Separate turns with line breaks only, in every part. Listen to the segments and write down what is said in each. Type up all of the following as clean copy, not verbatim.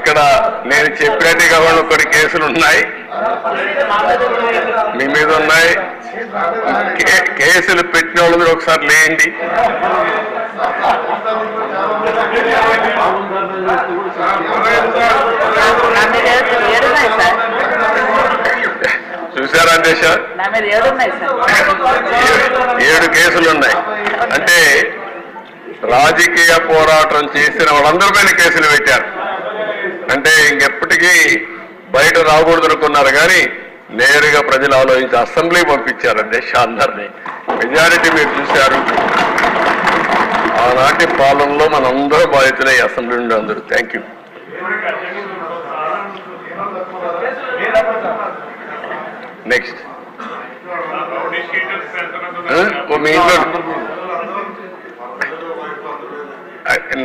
ఇక్కడ నేను చెప్పినట్టుగా కొన్ని కేసులు ఉన్నాయి, మీ మీద ఉన్నాయి. కేసులు పెట్టిన వాళ్ళు మీరు ఒకసారి లేండి. చూసారా దేశ 7 కేసులు ఉన్నాయి. అంటే రాజకీయ పోరాటం చేసిన వాళ్ళందరిపైన కేసులు పెట్టారు. అంటే ఇంకెప్పటికీ బయట రాకూడదు అనుకున్నారు, కానీ నేరుగా ప్రజలు ఆలోచించి అసెంబ్లీ పంపించారు దేశ అందరినీ. మెజారిటీ మీరు చూశారు. ఆనాటి పాలనలో మనందరూ బాధితులే అసెంబ్లీ నుండి అందరూ. Thank you. నెక్స్ట్ మీ ఇంట్లో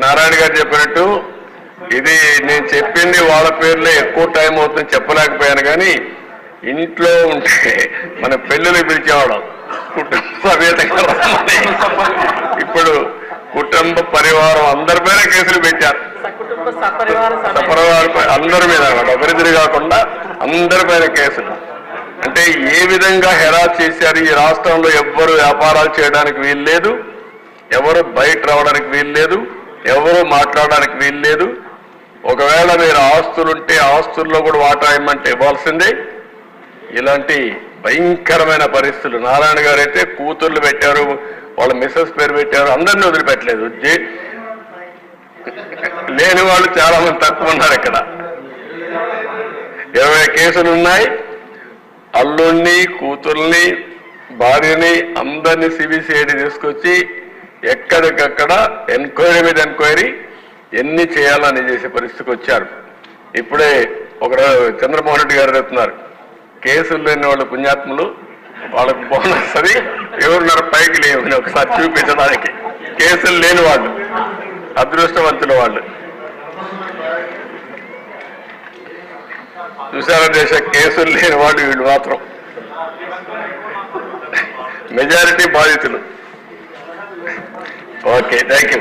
నారాయణ గారు చెప్పినట్టు ఇది నేను చెప్పింది వాళ్ళ పేర్లే ఎక్కువ టైం అవుతుంది చెప్పలేకపోయాను, కానీ ఇంట్లో ఉంటే మన పెళ్ళిళ్ళు పిలిచేవాళ్ళం కుటుంబ సమేతంగా. ఇప్పుడు కుటుంబ పరివారం అందరిపైన కేసులు పెట్టారు. సపరివారం అందరి మీద ఒకరిద్దరు కాకుండా అందరిపైన కేసులు. అంటే ఏ విధంగా హెరాస్ చేశారు. ఈ రాష్ట్రంలో ఎవ్వరు వ్యాపారాలు చేయడానికి వీలు లేదు, ఎవరు బయట రావడానికి వీలు లేదు, ఎవరు మాట్లాడడానికి వీలు లేదు. ఒకవేళ మీరు ఆస్తులుంటే ఆస్తుల్లో కూడా వాటా ఇవ్వమంటే ఇవ్వాల్సిందే. ఇలాంటి భయంకరమైన పరిస్థితులు. నారాయణ గారు అయితే కూతుర్లు పెట్టారు, వాళ్ళ మిస్సెస్ పేరు పెట్టారు, అందరినీ వదిలిపెట్టలేదు. లేని వాళ్ళు చాలా మంది తక్కువ ఉన్నారు. ఇక్కడ 20 కేసులు ఉన్నాయి. అల్లుణ్ణి, కూతుర్ని, భార్యని అందరినీ సిబిసిఐడి తీసుకొచ్చి ఎక్కడికక్కడ ఎంక్వైరీ మీద ఎంక్వైరీ ఎన్ని చేయాలని చేసే పరిస్థితికి వచ్చారు. ఇప్పుడే ఒక చంద్రమోహన్ రెడ్డి గారు చెప్తున్నారు, కేసులు లేని వాళ్ళు పుణ్యాత్ములు, వాళ్ళకు బోనస్ అది ఎవరున్నారు పైకి లేవని ఒకసారి చూపించడానికి. కేసులు లేని వాళ్ళు అదృష్టవంతుల వాళ్ళు. చూసారా దేశ కేసులు లేని వాళ్ళు వీళ్ళు మాత్రం మెజారిటీ బాధితులు. Okay, thank you.